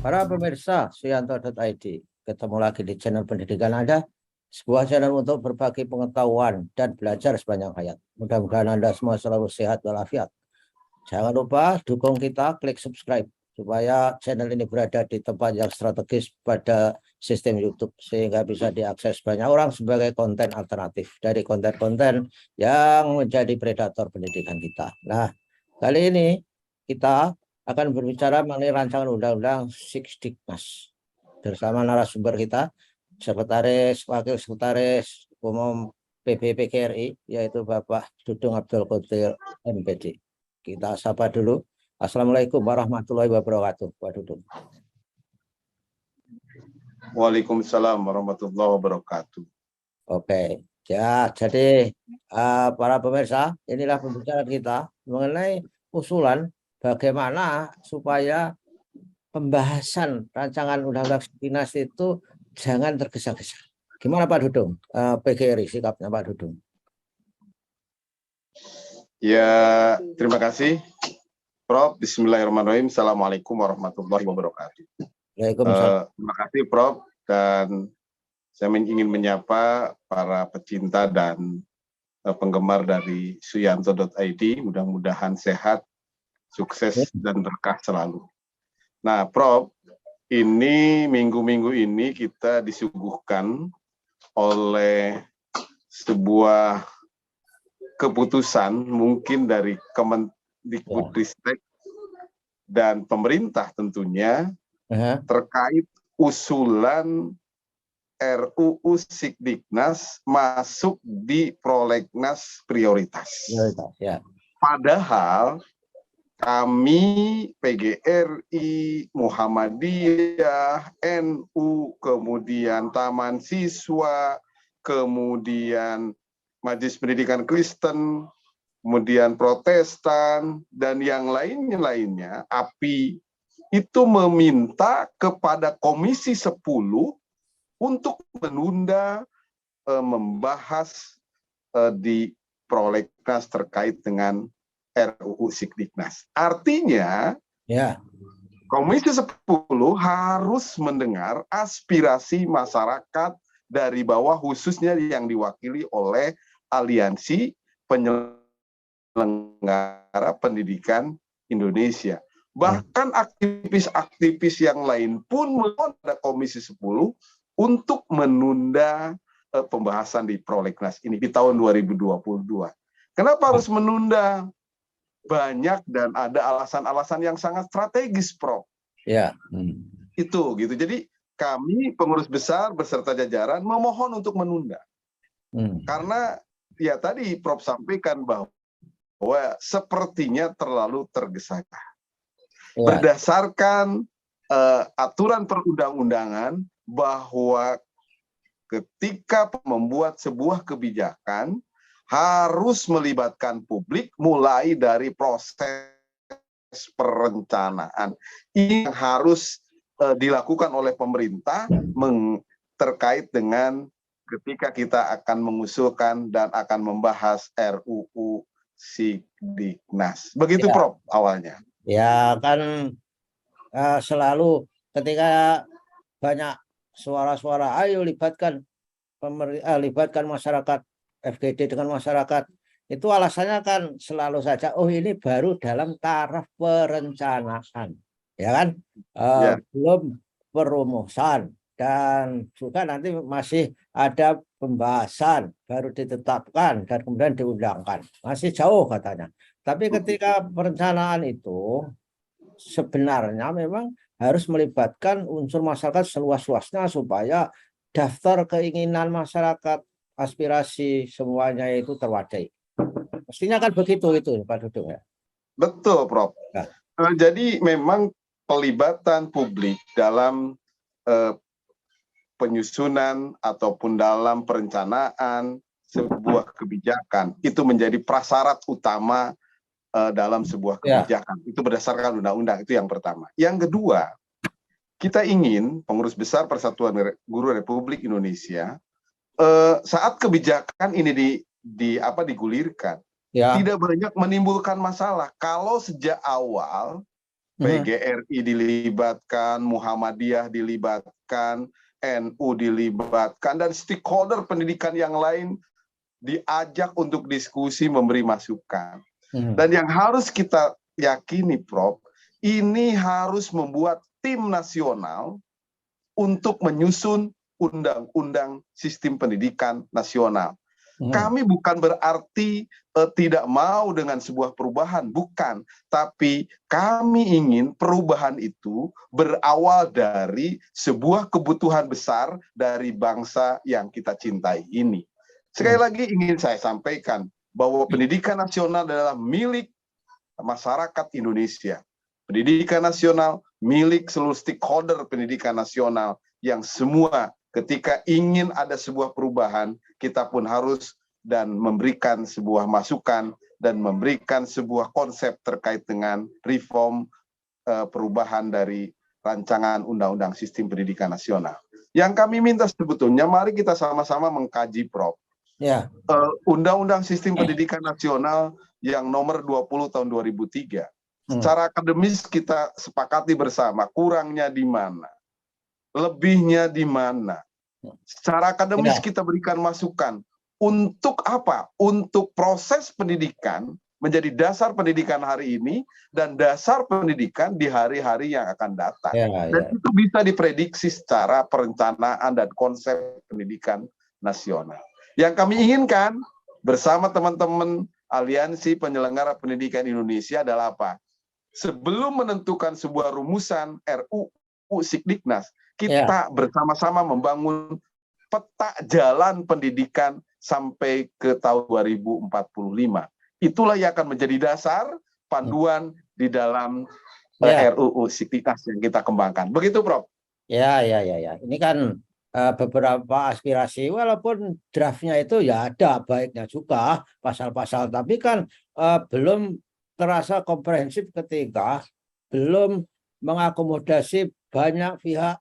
Para pemirsa Suyanto.id, ketemu lagi di channel pendidikan Anda, sebuah channel untuk berbagi pengetahuan dan belajar sepanjang hayat. Mudah-mudahan Anda semua selalu sehat walafiat. Jangan lupa dukung kita, klik subscribe, supaya channel ini berada di tempat yang strategis pada sistem YouTube, sehingga bisa diakses banyak orang sebagai konten alternatif dari konten-konten yang menjadi predator pendidikan kita. Nah, kali ini kita akan berbicara mengenai rancangan undang-undang Sikdiknas bersama narasumber kita, Wakil Sekretaris Umum PBPKRI, yaitu Bapak Dudung Abdul Qadir MPD. Kita sapa dulu. Assalamualaikum warahmatullahi wabarakatuh, Pak Dudung. Waalaikumsalam warahmatullahi wabarakatuh. Oke, ya, jadi para pemirsa, inilah pembicaraan kita mengenai usulan bagaimana supaya pembahasan rancangan undang-undang Sikdiknas itu jangan tergesa-gesa. Gimana Pak Dudung? PGRI sikapnya Pak Dudung. Ya, terima kasih, Prof. Bismillahirrahmanirrahim. Assalamualaikum warahmatullahi wabarakatuh. Waalaikumsalam. Terima kasih, Prof. Dan saya ingin menyapa para pecinta dan penggemar dari Suyanto.id. Mudah-mudahan sehat, sukses, dan berkah selalu. Nah, Prof, ini minggu-minggu ini kita disuguhkan oleh sebuah keputusan mungkin dari Kemendikbudristek dan pemerintah tentunya terkait usulan RUU Sikdiknas masuk di prolegnas prioritas. Ya. Padahal kami PGRI, Muhammadiyah, NU, kemudian Taman Siswa, kemudian Majelis Pendidikan Kristen, kemudian Protestan, dan yang lainnya, API, itu meminta kepada Komisi 10 untuk menunda membahas di prolegnas terkait dengan RUU Sikdiknas. Artinya, Komisi 10 harus mendengar aspirasi masyarakat dari bawah, khususnya yang diwakili oleh Aliansi Penyelenggara Pendidikan Indonesia. Bahkan aktivis-aktivis yang lain pun memohon pada Komisi 10 untuk menunda pembahasan di prolegnas ini di tahun 2022. Kenapa harus menunda? Banyak dan ada alasan-alasan yang sangat strategis, Prof. Ya. Itu gitu. Jadi kami pengurus besar beserta jajaran memohon untuk menunda. Karena ya tadi Prof sampaikan bahwa sepertinya terlalu tergesa-gesa. Berdasarkan aturan perundang-undangan bahwa ketika membuat sebuah kebijakan harus melibatkan publik mulai dari proses perencanaan. Ini yang harus dilakukan oleh pemerintah terkait dengan ketika kita akan mengusulkan dan akan membahas RUU Sikdiknas. Begitu ya, Prof, awalnya. Ya kan selalu ketika banyak suara-suara, ayo libatkan libatkan masyarakat, FGD dengan masyarakat, itu alasannya kan selalu saja, oh ini baru dalam taraf perencanaan, ya kan, belum perumusan, dan juga nanti masih ada pembahasan, baru ditetapkan dan kemudian diundangkan, masih jauh katanya. Tapi ketika perencanaan itu sebenarnya memang harus melibatkan unsur masyarakat seluas-luasnya supaya daftar keinginan masyarakat, aspirasi semuanya itu terwadai. Mestinya kan begitu itu Pak Dudung ya. Betul, Prof. Nah. Jadi memang pelibatan publik dalam penyusunan ataupun dalam perencanaan sebuah kebijakan itu menjadi prasyarat utama dalam sebuah kebijakan. Itu berdasarkan undang-undang, itu yang pertama. Yang kedua, kita ingin pengurus besar Persatuan Guru Republik Indonesia saat kebijakan ini digulirkan, tidak banyak menimbulkan masalah kalau sejak awal Mhm. PGRI dilibatkan, Muhammadiyah dilibatkan, NU dilibatkan, dan stakeholder pendidikan yang lain diajak untuk diskusi, memberi masukan. Mhm. Dan yang harus kita yakini, Prof, ini harus membuat tim nasional untuk menyusun undang-undang sistem pendidikan nasional. Mhm. Kami bukan berarti tidak mau dengan sebuah perubahan, bukan. Tapi kami ingin perubahan itu berawal dari sebuah kebutuhan besar dari bangsa yang kita cintai ini. Sekali lagi ingin saya sampaikan bahwa pendidikan nasional adalah milik masyarakat Indonesia. Pendidikan nasional milik seluruh stakeholder pendidikan nasional yang semua ketika ingin ada sebuah perubahan, kita pun harus dan memberikan sebuah masukan dan memberikan sebuah konsep terkait dengan reform perubahan dari rancangan undang-undang sistem pendidikan nasional. Yang kami minta sebetulnya, mari kita sama-sama mengkaji, Prof. Ya. Undang-undang sistem pendidikan nasional yang nomor 20 tahun 2003. Secara akademis kita sepakati bersama, kurangnya di mana, lebihnya di mana. Secara akademis Ya. kita berikan masukan. Untuk apa? Untuk proses pendidikan menjadi dasar pendidikan hari ini dan dasar pendidikan di hari-hari yang akan datang. Ya, Dan itu bisa diprediksi secara perencanaan dan konsep pendidikan nasional. Yang kami inginkan bersama teman-teman Aliansi Penyelenggara Pendidikan Indonesia adalah apa? Sebelum menentukan sebuah rumusan RUU Sikdiknas, kita bersama-sama membangun peta jalan pendidikan sampai ke tahun 2045. Itulah yang akan menjadi dasar panduan di dalam RUU Sikdiknas yang kita kembangkan. Begitu, Prof. Ya. Ini kan beberapa aspirasi, walaupun draftnya itu ya ada baiknya juga pasal-pasal, tapi kan belum terasa komprehensif ketika belum mengakomodasi banyak pihak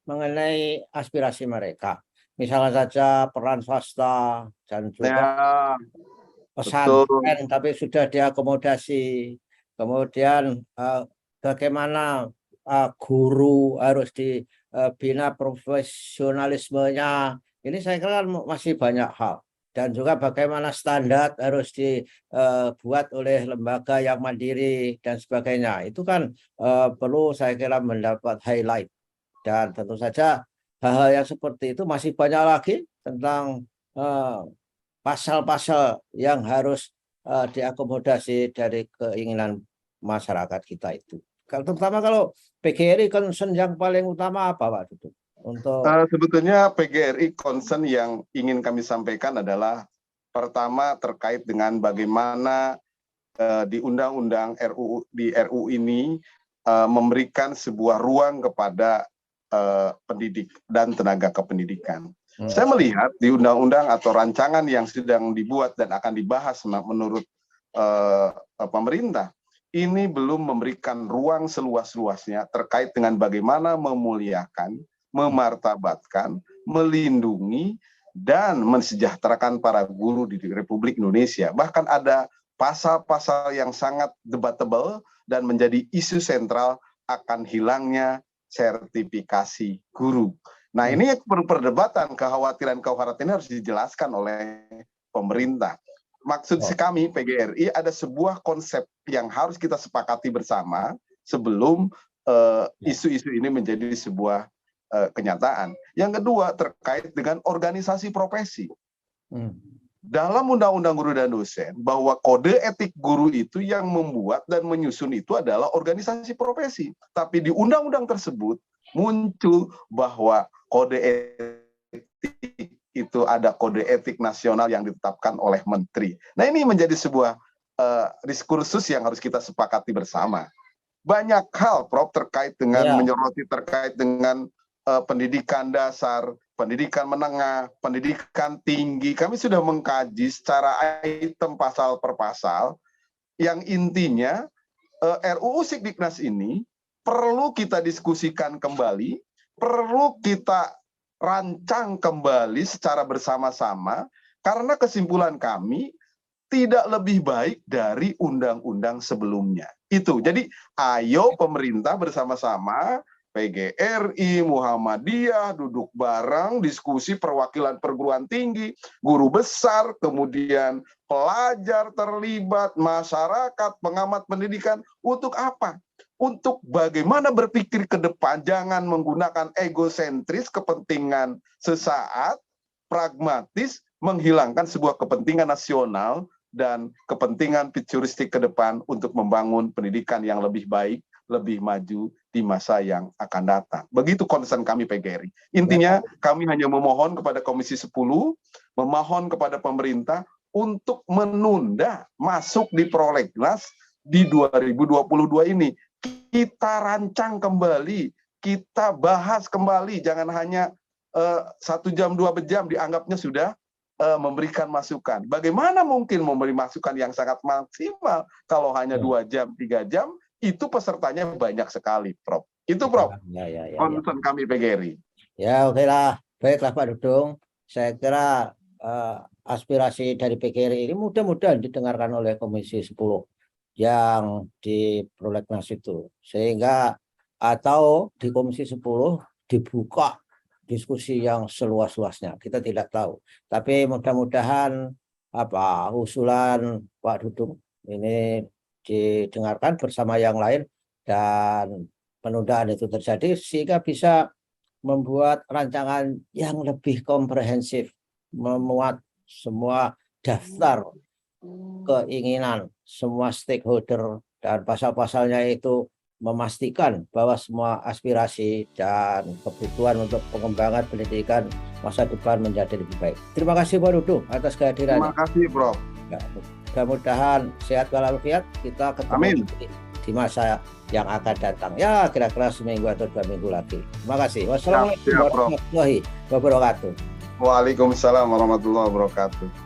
mengenai aspirasi mereka. Misalnya saja peran swasta dan juga pesantren, tapi sudah diakomodasi. Kemudian bagaimana guru harus dibina profesionalismenya. Ini saya kira masih banyak hal. Dan juga bagaimana standar harus dibuat oleh lembaga yang mandiri dan sebagainya. Itu kan perlu saya kira mendapat highlight. Dan tentu saja hal-hal yang seperti itu masih banyak lagi tentang pasal-pasal yang harus diakomodasi dari keinginan masyarakat kita itu. Terutama kalau PGRI concern yang paling utama apa, Pak Dudung? Untuk sebetulnya PGRI concern yang ingin kami sampaikan adalah pertama terkait dengan bagaimana di undang-undang RUU ini memberikan sebuah ruang kepada pendidik dan tenaga kependidikan. Saya melihat di undang-undang atau rancangan yang sedang dibuat dan akan dibahas menurut pemerintah, ini belum memberikan ruang seluas-luasnya terkait dengan bagaimana memuliakan, memartabatkan, melindungi, dan mensejahterakan para guru di Republik Indonesia. Bahkan ada pasal-pasal yang sangat debatable dan menjadi isu sentral akan hilangnya sertifikasi guru. Nah, ini perdebatan, kekhawatiran harus dijelaskan oleh pemerintah. Maksud kami PGRI ada sebuah konsep yang harus kita sepakati bersama sebelum isu-isu ini menjadi sebuah kenyataan. Yang kedua terkait dengan organisasi profesi. Dalam Undang-Undang Guru dan Dosen, bahwa kode etik guru itu yang membuat dan menyusun itu adalah organisasi profesi. Tapi di undang-undang tersebut muncul bahwa kode etik itu ada kode etik nasional yang ditetapkan oleh menteri. Nah, ini menjadi sebuah diskursus yang harus kita sepakati bersama. Banyak hal, Prof, terkait dengan menyoroti terkait dengan pendidikan dasar, pendidikan menengah, pendidikan tinggi. Kami sudah mengkaji secara item pasal per pasal yang intinya RUU Sikdiknas ini perlu kita diskusikan kembali, perlu kita rancang kembali secara bersama-sama, karena kesimpulan kami tidak lebih baik dari undang-undang sebelumnya. Itu. Jadi ayo pemerintah bersama-sama, PGRI, Muhammadiyah, duduk bareng, diskusi perwakilan perguruan tinggi, guru besar, kemudian pelajar terlibat, masyarakat, pengamat pendidikan, untuk apa? Untuk bagaimana berpikir ke depan, jangan menggunakan egosentris, kepentingan sesaat, pragmatis, menghilangkan sebuah kepentingan nasional dan kepentingan futuristik ke depan untuk membangun pendidikan yang lebih baik, lebih maju di masa yang akan datang. Begitu concern kami PGRI. Intinya kami hanya memohon kepada Komisi 10, memohon kepada pemerintah untuk menunda masuk di prolegnas di 2022 ini. Kita rancang kembali, kita bahas kembali, jangan hanya 1 jam 2 jam dianggapnya sudah memberikan masukan. Bagaimana mungkin memberi masukan yang sangat maksimal kalau hanya 2 jam, 3 jam, itu pesertanya banyak sekali, Prof. Itu, Prof. Concern kami PGRI. Ya, oke lah. Baiklah Pak Dudung. Saya kira aspirasi dari PGRI ini mudah-mudahan didengarkan oleh Komisi 10 yang di prolegnas itu. Sehingga atau di Komisi 10 dibuka diskusi yang seluas-luasnya, kita tidak tahu. Tapi mudah-mudahan usulan Pak Dudung ini didengarkan bersama yang lain dan penundaan itu terjadi sehingga bisa membuat rancangan yang lebih komprehensif, memuat semua daftar keinginan semua stakeholder dan pasal-pasalnya itu memastikan bahwa semua aspirasi dan kebutuhan untuk pengembangan pendidikan masa depan menjadi lebih baik. Terima kasih Pak Dudung atas kehadirannya. Terima kasih, Prof. Ya, mudah-mudahan sehat walafiat, kita ketemu di masa yang akan datang. Ya, kira-kira seminggu atau 2 minggu lagi. Terima kasih. Wassalamualaikum warahmatullahi wabarakatuh. Waalaikumsalam warahmatullahi wabarakatuh.